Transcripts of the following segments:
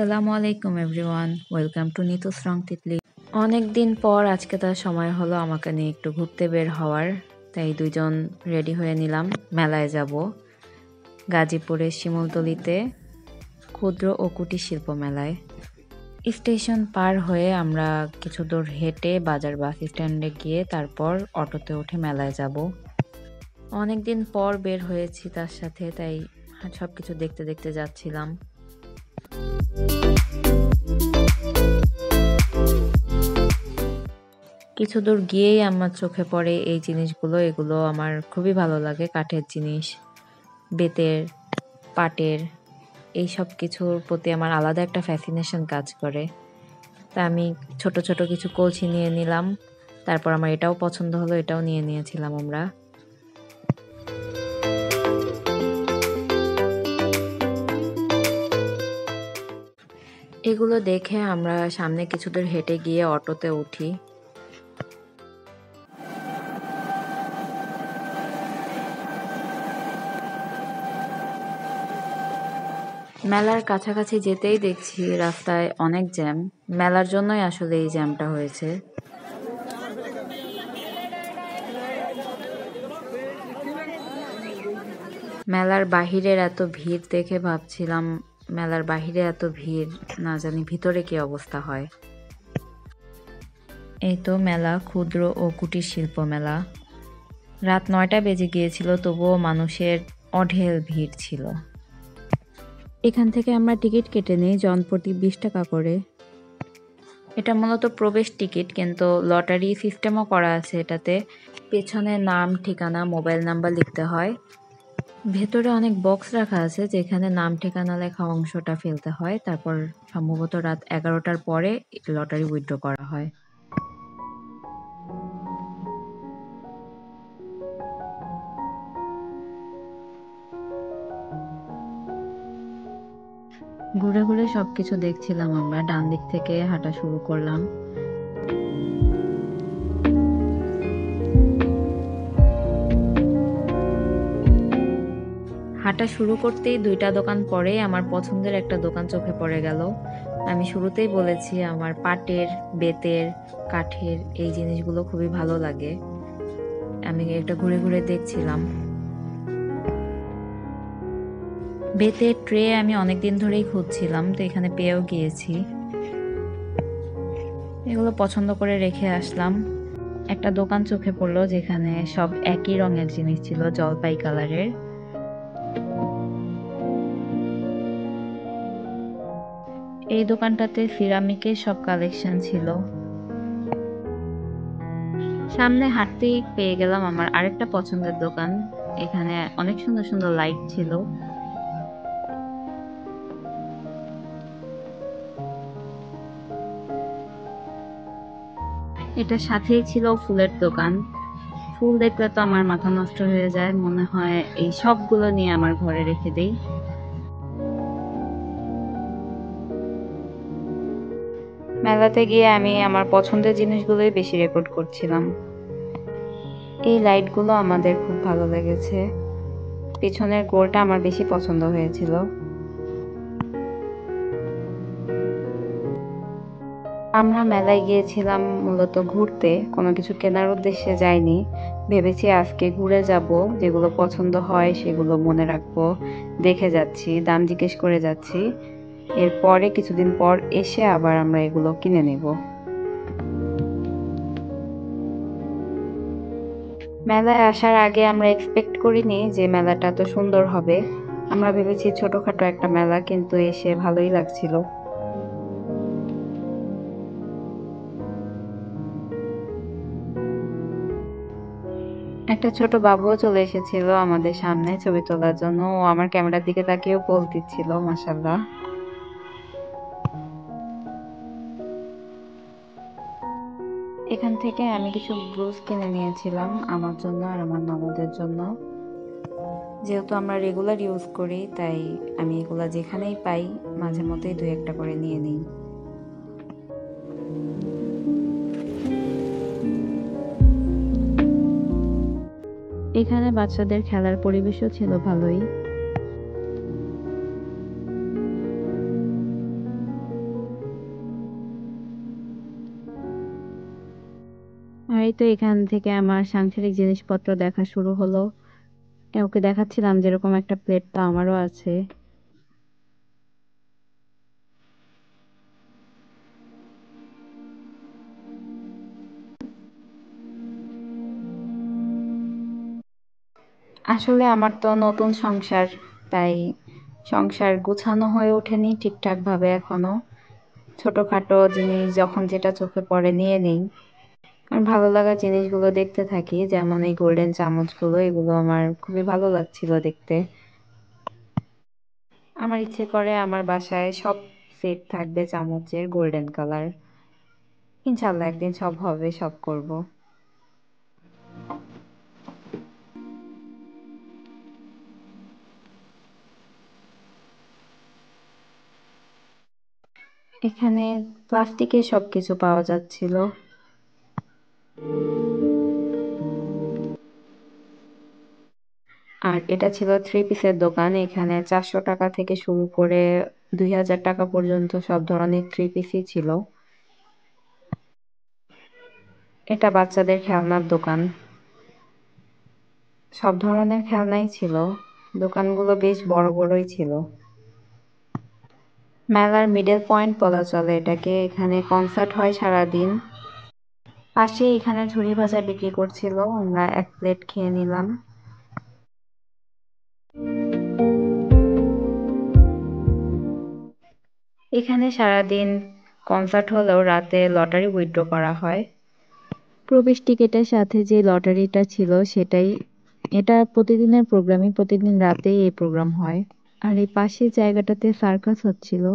আসসালামু আলাইকুম everyone, welcome to নিতুস রং তিতলি। অনেক দিন পর আজকে তার সময় হলো আমাকে নিয়ে একটু ঘুরতে বের হওয়ার, তাই দুইজন রেডি হয়ে নিলাম। মেলায় যাব গাজীপুরের শিমুলতলিতে ক্ষুদ্র ও কুটির শিল্প মেলায়। স্টেশন পার হয়ে আমরা কিছু দূর হেঁটে বাজার বাস স্ট্যান্ডে গিয়ে তারপর অটোতে উঠে মেলায় যাব। অনেক দিন পর বের হয়েছি তার সাথে, তাই সবকিছু দেখতে দেখতে যাচ্ছিলাম। কিছু দূর গিয়েই আমার চোখে পড়ে এই জিনিসগুলো। এগুলো আমার খুবই ভালো লাগে। কাঠের জিনিস, বেতের, পাটের, এই সব কিছুর প্রতি আমার আলাদা একটা ফ্যাসিনেশন কাজ করে। তা আমি ছোট ছোট কিছু কলসি নিয়ে নিলাম। তারপর আমার এটাও পছন্দ হলো, এটাও নিয়ে নিয়েছিলাম আমরা। এগুলো দেখে আমরা সামনে কিছু দূর হেঁটে গিয়ে অটোতে উঠি। মেলার কাছাকাছি যেতেই দেখছি রাস্তায় অনেক জ্যাম। মেলার জন্যই আসলে এই জ্যামটা হয়েছে। মেলার বাহিরের এত ভিড় দেখে ভাবছিলাম, মেলার বাহিরে এত ভিড়, না জানি ভিতরে কি অবস্থা হয়। এই তো মেলা, ক্ষুদ্র ও কুটির শিল্প মেলা। রাত 9টা বেজে গিয়েছিল, তবুও মানুষের অঢেল ভিড় ছিল। এখান থেকে আমরা টিকিট কেটে নিই জনপ্রতি 20 টাকা করে। এটা মূলত প্রবেশ টিকিট, কিন্তু লটারি সিস্টেমও করা আছে এটাতে। পেছনে নাম, ঠিকানা, মোবাইল নাম্বার লিখতে হয়। ভেতরে অনেক বক্স রাখা আছে যেখানে নাম ঠিকানা লেখা অংশটা ফেলতে হয়। তারপর সম্ভবত রাত 11টার পরে লটারি উইথড্র করা হয়। ঘুরে ঘুরে সবকিছু দেখছিলাম আমরা। ডান দিক থেকে হাঁটা শুরু করলাম। হাঁটা শুরু করতেই 2টা দোকান পরে আমার পছন্দের একটা দোকান চোখে পড়ে গেল। আমি শুরুতেই বলেছি আমার পাটের, বেতের, কাঠের এই জিনিসগুলো খুবই ভালো লাগে। আমি একটা ঘুরে ঘুরে দেখছিলাম। বেতের ট্রে আমি অনেকদিন ধরেই খুঁজছিলাম, তো এখানে পেয়েও গিয়েছি। এগুলো পছন্দ করে রেখে আসলাম। একটা দোকান চোখে পড়লো যেখানে সব একই রঙের জিনিস ছিল, জলপাই কালারের। এই দোকানটাতে সিরামিকের সব কালেকশন ছিল। সামনে হাঁটতেই পেয়ে গেলাম আমার আরেকটা পছন্দের দোকান। এখানে অনেক সুন্দর সুন্দর লাইট ছিল। এটার সাথেই ছিল ফুলের দোকান। ফুল দেখলে তো আমার মাথা নষ্ট হয়ে যায়, মনে হয় এই সবগুলো নিয়ে আমার ঘরে রেখে দেই। মেলাতে গিয়ে আমি আমার পছন্দের জিনিসগুলোই বেশি রেকর্ড করছিলাম। এই লাইটগুলো আমাদের খুব ভালো লেগেছে। পেছনের গোলটা আমার বেশি পছন্দ হয়েছিল। আমরা মেলায় গিয়েছিলাম মূলত ঘুরতে, কোনো কিছু কেনার উদ্দেশ্যে যাইনি। ভেবেছি আজকে ঘুরে যাব, যেগুলো পছন্দ হয় সেগুলো মনে রাখবো, দেখে যাচ্ছি, দাম জিজ্ঞেস করে যাচ্ছি। এরপরে কিছুদিন পর এসে আবার আমরা এগুলো কিনে নেব। মেলায় আসার আগে আমরা এক্সপেক্ট করিনি যে মেলাটা এত সুন্দর হবে। আমরা ভেবেছি ছোটখাটো একটা মেলা, কিন্তু এসে ভালোই লাগছিল। একটা ছোট বাবুও চলে এসেছিল আমাদের সামনে ছবি তোলার জন্য। ও আমার ক্যামেরার দিকে তাকিয়েও পোজ দিচ্ছিল, মাশাআল্লাহ। এখান থেকে আমি কিছু ব্রুস কিনে নিয়েছিলাম আমার জন্য আর আমার ননদের জন্য। যেহেতু আমরা রেগুলার ইউজ করি, তাই আমি এগুলা যেখানেই পাই মাঝে মধ্যেই 2-1টা করে নিয়ে নিই। এখানে বাচ্চাদের খেলার পরিবেশও ছিল ভালোই। এই তো এখান থেকে আমার সাংসারিক জিনিসপত্র দেখা শুরু হলো। ওকে দেখাচ্ছিলাম যেরকম একটা প্লেট তো আমারও আছে। আসলে আমার তো নতুন সংসার, তাই সংসার গুছানো হয়ে ওঠেনি ঠিকঠাক ভাবে এখনো। ছোটখাটো জিনিস যখন যেটা চোখে পড়ে নিয়ে নেই। আর ভালো লাগা জিনিসগুলো দেখতে থাকি, যেমন এই গোল্ডেন চামচগুলো, এগুলো আমার খুবই ভালো লাগছিল দেখতে। আমার ইচ্ছে করে আমার বাসায় সব সেট থাকবে চামচের গোল্ডেন কালার। ইনশাল্লাহ একদিন সব হবে, সব করব। এখানে প্লাস্টিকের সবকিছু পাওয়া যাচ্ছিল। আর এটা ছিল থ্রি পিসের দোকান। এখানে 400 টাকা থেকে শুরু করে 2000 টাকা পর্যন্ত সব ধরনের থ্রি পিসই ছিল। এটা বাচ্চাদের খেলনার দোকান, সব ধরনের খেলনাই ছিল। দোকানগুলো বেশ বড় বড়ই ছিল। মেলার মিডল পয়েন্ট বলা চলে এটাকে। এখানে কনসার্ট হয় সারাদিন। পাশে এখানে ঝুড়ি ভাজা বিক্রি করছিল, আমরা এক প্লেট খেয়ে নিলাম। এখানে সারাদিন কনসার্ট হলেও রাতে লটারি উইথড্র করা হয়। প্রবেশ টিকেটের সাথে যে লটারিটা ছিল সেটাই, এটা প্রতিদিনের প্রোগ্রামই, প্রতিদিন রাতেই এই প্রোগ্রাম হয়। আর এই পাশের জায়গাটাতে সার্কাস হচ্ছিল।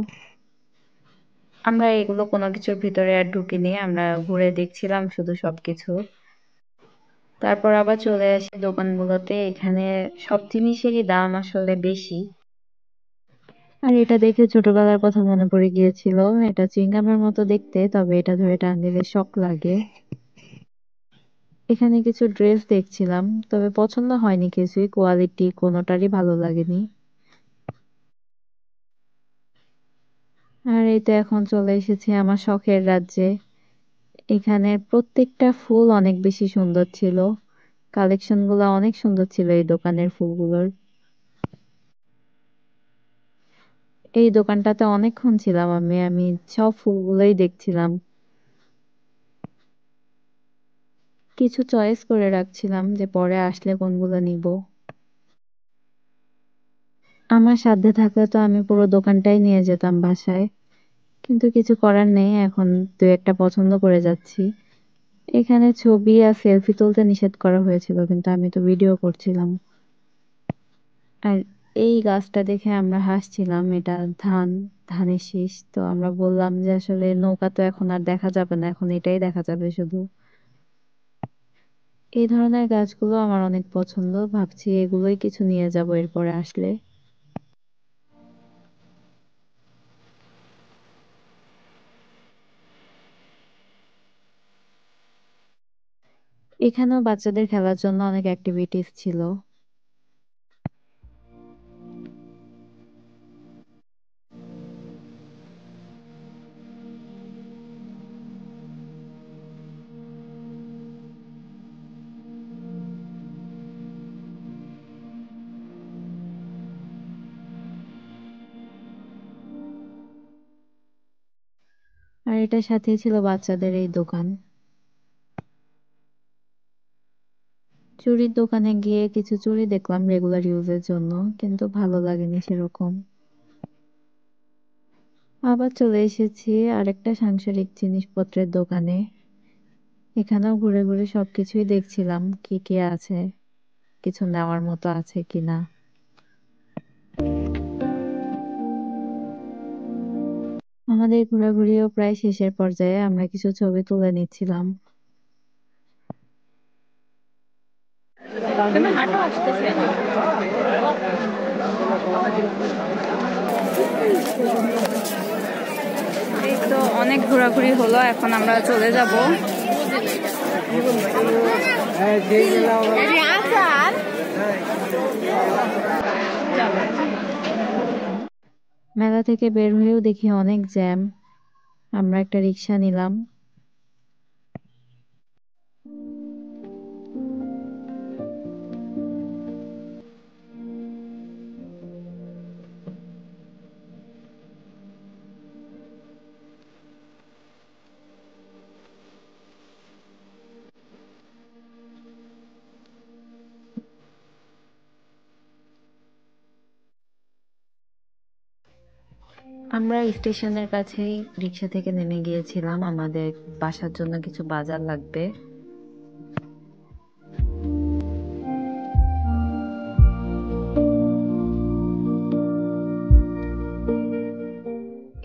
আমরা এগুলো কোনো কিছুর ভিতরে আর ঢুকিনি, আমরা ঘুরে দেখছিলাম শুধু সবকিছু। তারপর আবার চলে আসি দোকানগুলোতে। এখানে সব জিনিসেরই দাম আসলে বেশি। আর এটা দেখে ছোটবেলার কথা মনে পড়ে গিয়েছিল। এটা চুইংগামের মতো দেখতে, তবে এটা ধরে টান দিলে শক লাগে। এখানে কিছু ড্রেস দেখছিলাম, তবে পছন্দ হয়নি কিছুই, কোয়ালিটি কোনোটারই ভালো লাগেনি। আর এই তো এখন চলে এসেছি আমার শখের রাজ্যে। এখানে প্রত্যেকটা ফুল অনেক বেশি সুন্দর ছিল। কালেকশন গুলো অনেক সুন্দর ছিল এই দোকানের ফুলগুলোর। এই দোকানটাতে অনেকক্ষণ ছিলাম আমি সব ফুলগুলোই দেখছিলাম। কিছু চয়েস করে রাখছিলাম যে পরে আসলে কোনগুলো নিব। আমার সাধ্যে থাকলে তো আমি পুরো দোকানটাই নিয়ে যেতাম বাসায়, কিন্তু কিছু করার নেই, এখন দু একটা পছন্দ করে যাচ্ছি। এখানে ছবি আর সেলফি তুলতে নিষেধ করা হয়েছিল, কিন্তু আমি তো ভিডিও করছিলাম। আর এই গাছটা দেখে আমরা হাসছিলাম, এটা ধানের শীষ। তো আমরা বললাম যে আসলে নৌকা তো এখন আর দেখা যাবে না, এখন এটাই দেখা যাবে শুধু। এই ধরনের গাছগুলো আমার অনেক পছন্দ, ভাবছি এগুলোই কিছু নিয়ে যাব এরপরে আসলে। এখানেও বাচ্চাদের খেলার জন্য অনেক অ্যাক্টিভিটিস ছিল। আর এটার সাথেই ছিল বাচ্চাদের এই দোকান। চুড়ির দোকানে গিয়ে কিছু চুড়ি দেখলাম রেগুলার ইউজের জন্য, কিন্তু ভালো লাগেনি সেরকম। আবার চলে এসেছি আরেকটা সাংসারিক জিনিসপত্রের দোকানে। এখানেও ঘুরে ঘুরে সবকিছুই দেখছিলাম, কি কি আছে, কিছু নেওয়ার মতো আছে কিনা। আমাদের ঘোরাঘুরিও প্রায় শেষের পর্যায়ে, আমরা কিছু ছবি তুলে নিচ্ছিলাম। এই তো অনেক ঘোরাঘুরি হলো, এখন আমরা চলে যাব। মেলা থেকে বের হয়েও দেখি অনেক জ্যাম। আমরা একটা রিক্সা নিলাম। আমরা স্টেশনের কাছেই রিক্সা থেকে নেমে গিয়েছিলাম, আমাদের বাসার জন্য কিছু বাজার লাগবে।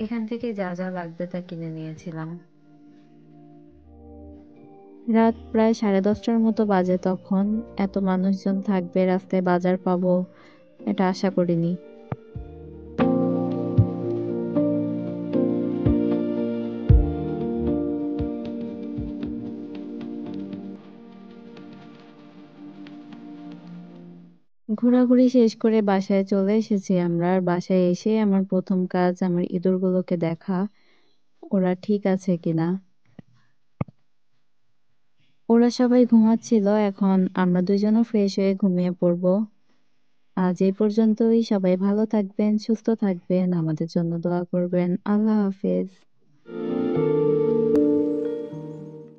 এখান থেকে যা যা লাগবে তা কিনে নিয়েছিলাম। রাত প্রায় 10:30টার মতো বাজে তখন। এত মানুষজন থাকবে, রাস্তায় বাজার পাবো এটা আশা করিনি। ঘোরাঘুরি শেষ করে বাসায় চলে এসেছি আমরা। আর বাসায় এসে আমার প্রথম কাজ আমার ইঁদুরগুলোকে দেখা, ওরা ঠিক আছে কিনা। ওরা সবাই ঘুমাচ্ছিল, এখন আমরা দুজনও ফ্রেশ হয়ে ঘুমিয়ে পড়বো। আজ এই পর্যন্তই। সবাই ভালো থাকবেন, সুস্থ থাকবেন, আমাদের জন্য দোয়া করবেন। আল্লাহ হাফেজ।